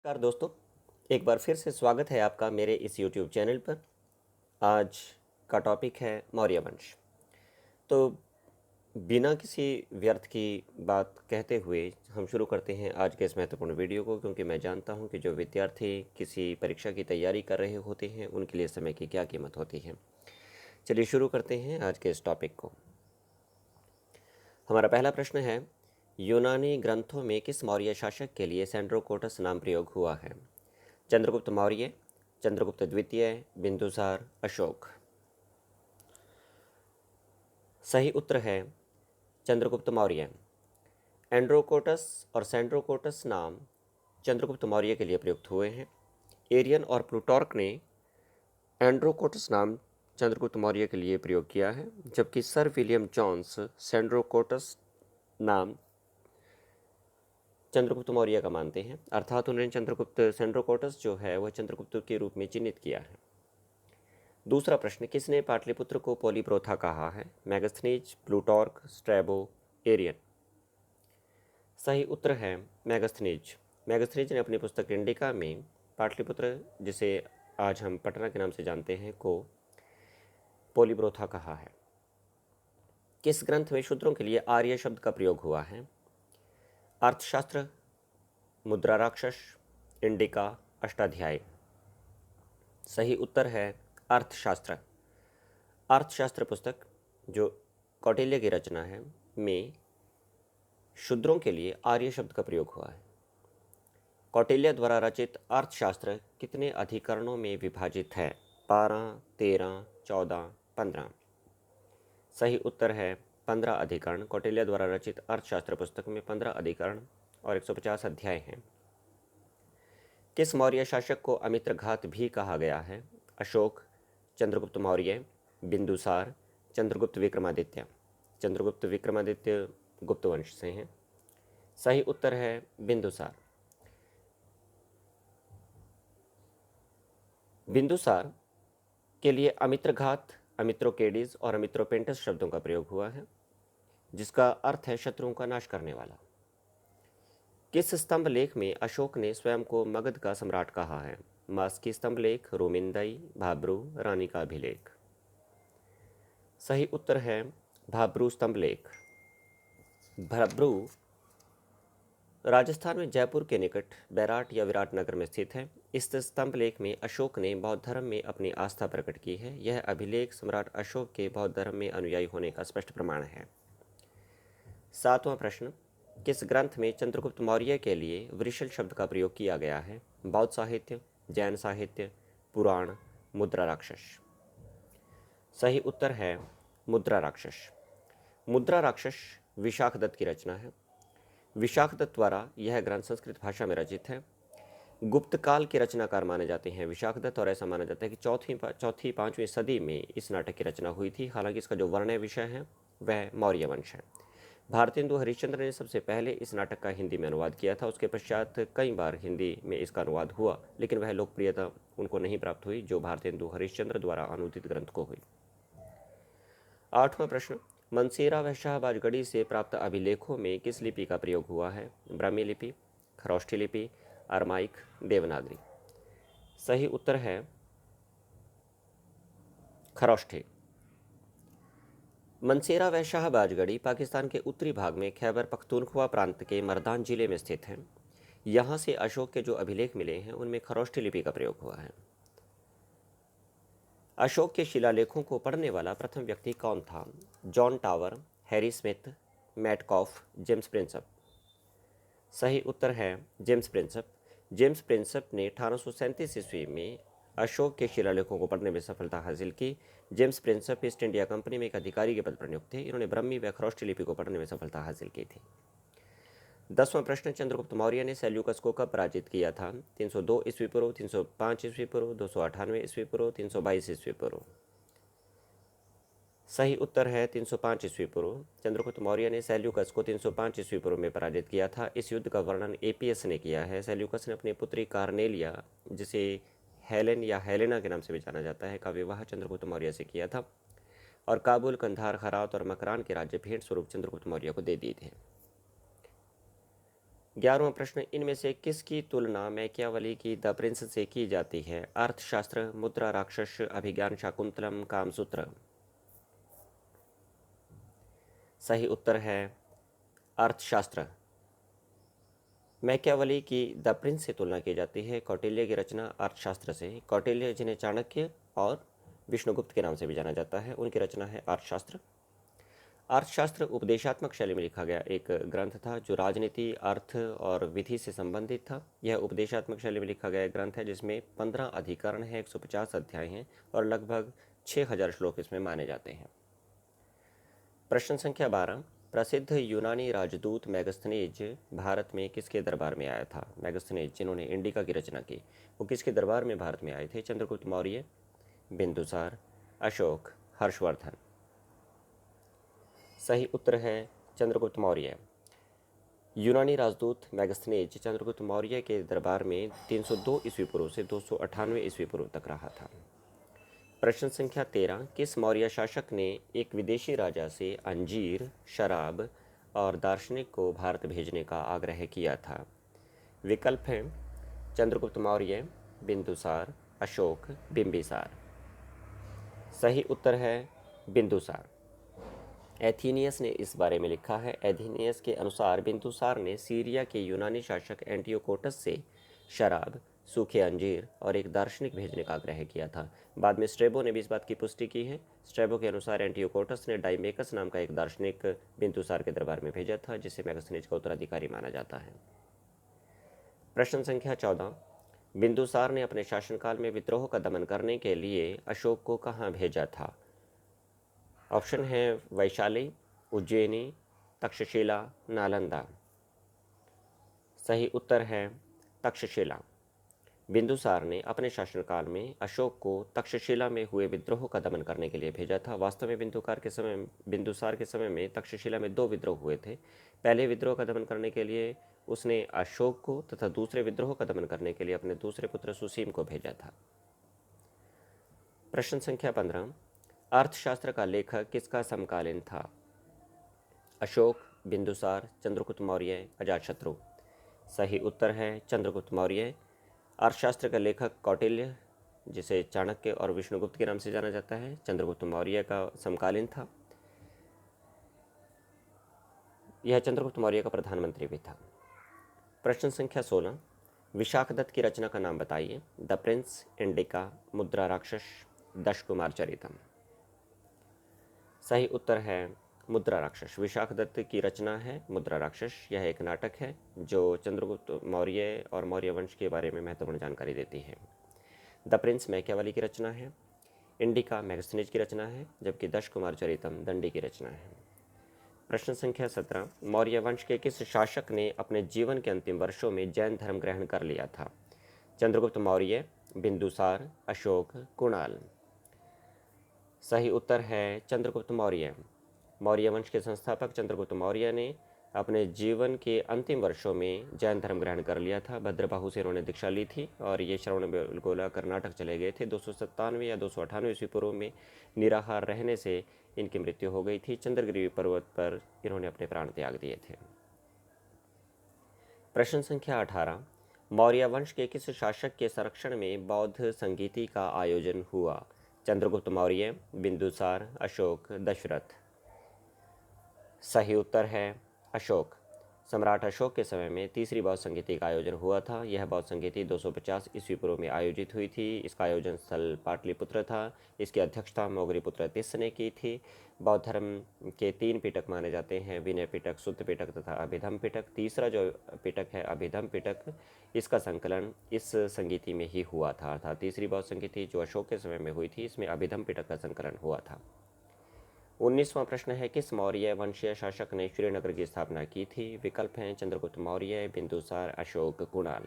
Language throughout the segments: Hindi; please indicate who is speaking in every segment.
Speaker 1: नमस्कार दोस्तों, एक बार फिर से स्वागत है आपका मेरे इस YouTube चैनल पर। आज का टॉपिक है मौर्य वंश। तो बिना किसी व्यर्थ की बात कहते हुए हम शुरू करते हैं आज के इस महत्वपूर्ण वीडियो को, क्योंकि मैं जानता हूं कि जो विद्यार्थी किसी परीक्षा की तैयारी कर रहे होते हैं उनके लिए समय की क्या कीमत होती है। चलिए शुरू करते हैं आज के इस टॉपिक को। हमारा पहला प्रश्न है, यूनानी ग्रंथों में किस मौर्य शासक के लिए सेंड्रोकोटस नाम प्रयोग हुआ है? चंद्रगुप्त मौर्य, चंद्रगुप्त द्वितीय, बिंदुसार, अशोक। सही उत्तर है चंद्रगुप्त मौर्य। एंड्रोकोटस और सेंड्रोकोटस नाम चंद्रगुप्त मौर्य के लिए प्रयुक्त हुए हैं। एरियन और प्लूटार्क ने एंड्रोकोटस नाम चंद्रगुप्त मौर्य के लिए प्रयोग किया है, जबकि सर विलियम जोन्स सेंड्रोकोटस नाम चंद्रगुप्त मौर्य का मानते हैं, अर्थात उन्होंने चंद्रगुप्त सेंड्रोकोटस जो है वह चंद्रगुप्त के रूप में चिन्हित किया है। दूसरा प्रश्न, किसने पाटलिपुत्र को पोलीप्रोथा कहा है? Megasthenes, Plutarch, Strabo, Arrian. सही उत्तर है मैगस्थनीज। मैगस्थनीज ने अपनी पुस्तक इंडिका में पाटलिपुत्र, जिसे आज हम पटना के नाम से जानते हैं, को पोलीप्रोथा कहा है। किस ग्रंथ में शूद्रों के लिए आर्य शब्द का प्रयोग हुआ है? अर्थशास्त्र, मुद्रा राक्षस, इंडिका, अष्टाध्यायी। सही उत्तर है अर्थशास्त्र। अर्थशास्त्र पुस्तक, जो कौटिल्य की रचना है, में शूद्रों के लिए आर्य शब्द का प्रयोग हुआ है। कौटिल्य द्वारा रचित अर्थशास्त्र कितने अधिकरणों में विभाजित है? 12, 13, 14, 15। सही उत्तर है 15 अधिकरण। कौटिल्य द्वारा रचित अर्थशास्त्र पुस्तक में 15 अधिकरण और 150 अध्याय हैं। किस मौर्य शासक को अमित्रघात भी कहा गया है? अशोक, चंद्रगुप्त मौर्य, बिंदुसार, चंद्रगुप्त विक्रमादित्य। चंद्रगुप्त विक्रमादित्य गुप्त वंश से हैं। सही उत्तर है बिंदुसार। बिंदुसार के लिए अमित्रघात, अमित्रोकेडीज और अमित्रोपेंटस शब्दों का प्रयोग हुआ है, जिसका अर्थ है शत्रुओं का नाश करने वाला। किस स्तंभ लेख में अशोक ने स्वयं को मगध का सम्राट कहा है? मास्की स्तंभ लेख, रोमिंदई, भाब्रू, रानी का अभिलेख। सही उत्तर है भाब्रू स्तंभ लेख। भाब्रू राजस्थान में जयपुर के निकट बैराट या विराटनगर में स्थित है। इस स्तंभ लेख में अशोक ने बौद्ध धर्म में अपनी आस्था प्रकट की है। यह अभिलेख सम्राट अशोक के बौद्ध धर्म में अनुयायी होने का स्पष्ट प्रमाण है। सातवां प्रश्न, किस ग्रंथ में चंद्रगुप्त मौर्य के लिए वृषल शब्द का प्रयोग किया गया है? बौद्ध साहित्य, जैन साहित्य, पुराण, मुद्रा राक्षस। सही उत्तर है मुद्रा राक्षस। मुद्रा राक्षस विशाखदत्त की रचना है। विशाखदत्त द्वारा यह ग्रंथ संस्कृत भाषा में रचित है। गुप्त काल के रचनाकार माने जाते हैं विशाखदत्त, और ऐसा माना जाता है कि चौथी 5वीं सदी में इस नाटक की रचना हुई थी। हालांकि इसका जो वर्ण्य विषय है वह मौर्य वंश है। भारतेंदु हरिश्चंद्र ने सबसे पहले इस नाटक का हिंदी में अनुवाद किया था। उसके पश्चात कई बार हिंदी में इसका अनुवाद हुआ, लेकिन वह लोकप्रियता उनको नहीं प्राप्त हुई जो भारतेंदु हरिश्चंद्र द्वारा अनुदित ग्रंथ को हुई। आठवां प्रश्न, मनसेरा व शाहबाजगढ़ी से प्राप्त अभिलेखों में किस लिपि का प्रयोग हुआ है? ब्राह्मी लिपि, खरोष्ठी लिपि, अरमाइक, देवनागरी। सही उत्तर है खरोष्ठी। मनसेरा व शाहबाजगढ़ी पाकिस्तान के उत्तरी भाग में खैबर पख्तूनख्वा प्रांत के मर्दान जिले में स्थित हैं। यहाँ से अशोक के जो अभिलेख मिले हैं उनमें खरोष्ठी लिपि का प्रयोग हुआ है। अशोक के शिलालेखों को पढ़ने वाला प्रथम व्यक्ति कौन था? John tower, Harry Smith, Metcalfe, James Prinsep. सही उत्तर है जेम्स प्रिंसप। जेम्स प्रिंसप ने 1837 ईस्वी में अशोक के शिलालेखों को पढ़ने में सफलता हासिल की। James Prinsep east India company में एक अधिकारी के पद पर नियुक्त थे। इन्होंने ब्रह्मी व खरोष्ठी लिपि को पढ़ने में सफलता हासिल की थी। 10वां प्रश्न, चंद्रगुप्त मौर्य ने सेल्यूकस को कब पराजित किया था? 302 ईस्वी पूर्व, 305 ईस्वी पूर्व, 298 ईस्वी पूर्व, 322 ईस्वी पूर्व। सही उत्तर है 305 ईस्वी पूर्व। चंद्रगुप्त मौर्य ने सेल्यूकस को 305 ईस्वी पूर्व में पराजित किया था। इस युद्ध का वर्णन एपीएस ने किया है। सेल्यूकस ने अपनी पुत्री कार्नेलिया, जिसे हेलेन या हेलेना के नाम से भी जाना जाता है, का विवाह चंद्रगुप्त मौर्य से किया था, और काबुल, कंधार, हरात और मकरान के राज्य भेंट स्वरूप चंद्रगुप्त मौर्य को दे दिए थे। 11वां प्रश्न, इनमें से किसकी तुलना मैकियावली की द प्रिंस से की जाती है? अर्थशास्त्र, मुद्रा राक्षस, अभिज्ञान शाकुंतलम, कामसूत्र। सही उत्तर है अर्थशास्त्र। मैकियावली की द प्रिंस से तुलना की जाती है कौटिल्य की रचना अर्थशास्त्र से। कौटिल्य, जिन्हें चाणक्य और विष्णुगुप्त के नाम से भी जाना जाता है, उनकी रचना है अर्थशास्त्र। अर्थशास्त्र उपदेशात्मक शैली में लिखा गया एक ग्रंथ था जो राजनीति, अर्थ और विधि से संबंधित था। यह उपदेशात्मक शैली में लिखा गया एक ग्रंथ है जिसमें 15 अधिकरण हैं, 150 अध्याय हैं और लगभग 6000 श्लोक इसमें माने जाते हैं। प्रश्न संख्या 12, प्रसिद्ध यूनानी राजदूत मैगस्थनीज भारत में किसके दरबार में आया था? मैगस्थनीज, जिन्होंने इंडिका की रचना की, वो किसके दरबार में भारत में आए थे? चंद्रगुप्त मौर्य, बिंदुसार, अशोक, हर्षवर्धन। सही उत्तर है चंद्रगुप्त मौर्य। यूनानी राजदूत मैगस्थनीज चंद्रगुप्त मौर्य के दरबार में 302 ईस्वी पूर्व से 298 ईस्वी पूर्व तक रहा था। प्रश्न संख्या 13, किस मौर्य शासक ने एक विदेशी राजा से अंजीर, शराब और दार्शनिक को भारत भेजने का आग्रह किया था? विकल्प हैं चंद्रगुप्त मौर्य, बिंदुसार, अशोक, बिंबिसार। सही उत्तर है बिंदुसार। एथीनियस ने इस बारे में लिखा है। एथीनियस के अनुसार बिंदुसार ने सीरिया के यूनानी शासक एंटियोकोटस से शराब, सूखे अंजीर और एक दार्शनिक भेजने का आग्रह किया था। बाद में स्ट्रेबो ने भी इस बात की पुष्टि की है। स्ट्रेबो के अनुसार एंटियोकोटस ने डाइमेकस नाम का एक दार्शनिक बिंदुसार के दरबार में भेजा था, जिसे मैगस्थनीज का उत्तराधिकारी माना जाता है। प्रश्न संख्या 14, बिंदुसार ने अपने शासनकाल में विद्रोह का दमन करने के लिए अशोक को कहाँ भेजा था? ऑप्शन है वैशाली, उज्जैनी, तक्षशिला, नालंदा। सही उत्तर है तक्षशिला। बिंदुसार ने अपने शासनकाल में अशोक को तक्षशिला में हुए विद्रोह का दमन करने के लिए भेजा था। वास्तव में बिंदुसार के समय में तक्षशिला में 2 विद्रोह हुए थे। पहले विद्रोह का दमन करने के लिए उसने अशोक को तथा दूसरे विद्रोह का दमन करने के लिए अपने दूसरे पुत्र सुसीम को भेजा था। प्रश्न संख्या 15, अर्थशास्त्र का लेखक किसका समकालीन था? अशोक, बिंदुसार, चंद्रगुप्त मौर्य, अजातशत्रु। सही उत्तर है चंद्रगुप्त मौर्य। अर्थशास्त्र का लेखक कौटिल्य, जिसे चाणक्य और विष्णुगुप्त के नाम से जाना जाता है, चंद्रगुप्त मौर्य का समकालीन था। यह चंद्रगुप्त मौर्य का प्रधानमंत्री भी था। प्रश्न संख्या 16, विशाखदत्त की रचना का नाम बताइए। द प्रिंस, इंडिका, मुद्रा राक्षस, दशकुमार चरितम। सही उत्तर है मुद्रा राक्षस। विशाखदत्त की रचना है मुद्रा राक्षस। यह एक नाटक है जो चंद्रगुप्त मौर्य और मौर्य वंश के बारे में महत्वपूर्ण जानकारी देती है। द प्रिंस मैकियावली की रचना है। इंडिका मैगस्थनीज की रचना है, जबकि दशकुमार चरितम दंडी की रचना है। प्रश्न संख्या 17, मौर्य वंश के किस शासक ने अपने जीवन के अंतिम वर्षों में जैन धर्म ग्रहण कर लिया था? चंद्रगुप्त मौर्य, बिंदुसार, अशोक, कुणाल। सही उत्तर है चंद्रगुप्त मौर्य। मौर्य वंश के संस्थापक चंद्रगुप्त मौर्य ने अपने जीवन के अंतिम वर्षों में जैन धर्म ग्रहण कर लिया था। भद्रबाहु से उन्होंने दीक्षा ली थी और ये श्रवणबेलगोला कर्नाटक चले गए थे। 297 या 298 ईस्वी पूर्व में निराहार रहने से इनकी मृत्यु हो गई थी। चंद्रगिरी पर्वत पर इन्होंने अपने प्राण त्याग दिए थे। प्रश्न संख्या 18, मौर्य वंश के किस शासक के संरक्षण में बौद्ध संगीति का आयोजन हुआ? चंद्रगुप्त मौर्य, बिंदुसार, अशोक, दशरथ। सही उत्तर है अशोक। सम्राट अशोक के समय में तीसरी बौद्ध संगीति का आयोजन हुआ था। यह बौद्ध संगीति 250 ईस्वी पूर्व में आयोजित हुई थी। इसका आयोजन स्थल पाटलिपुत्र था। इसकी अध्यक्षता मौगरीपुत्र तिस्स ने की थी। बौद्ध धर्म के 3 पिटक माने जाते हैं, विनय पिटक, सुत्त पिटक तथा अभिधम पिटक। तीसरा जो पिटक है अभिधम पिटक, इसका संकलन इस संगीति में ही हुआ था। अर्थात तीसरी बौद्ध संगीति जो अशोक के समय में हुई थी, इसमें अभिधम पिटक का संकलन हुआ था। 19वां प्रश्न है, किस मौर्य वंशीय शासक ने श्रीनगर की स्थापना की थी? विकल्प हैं चंद्रगुप्त मौर्य, बिंदुसार, अशोक, कुणाल।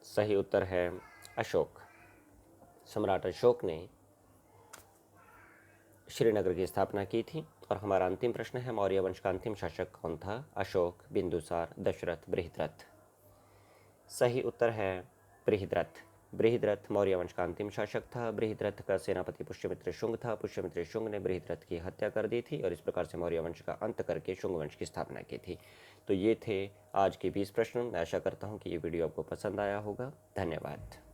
Speaker 1: सही उत्तर है अशोक। सम्राट अशोक ने श्रीनगर की स्थापना की थी। और हमारा अंतिम प्रश्न है, मौर्य वंश का अंतिम शासक कौन था? अशोक, बिंदुसार, दशरथ, बृहद्रथ। सही उत्तर है बृहद्रथ। बृहद्रथ मौर्य वंश का अंतिम शासक था। बृहद्रथ का सेनापति पुष्यमित्र शुंग था। पुष्यमित्र शुंग ने बृहद्रथ की हत्या कर दी थी और इस प्रकार से मौर्य वंश का अंत करके शुंग वंश की स्थापना की थी। तो ये थे आज के 20 प्रश्न। मैं आशा करता हूँ कि ये वीडियो आपको पसंद आया होगा। धन्यवाद।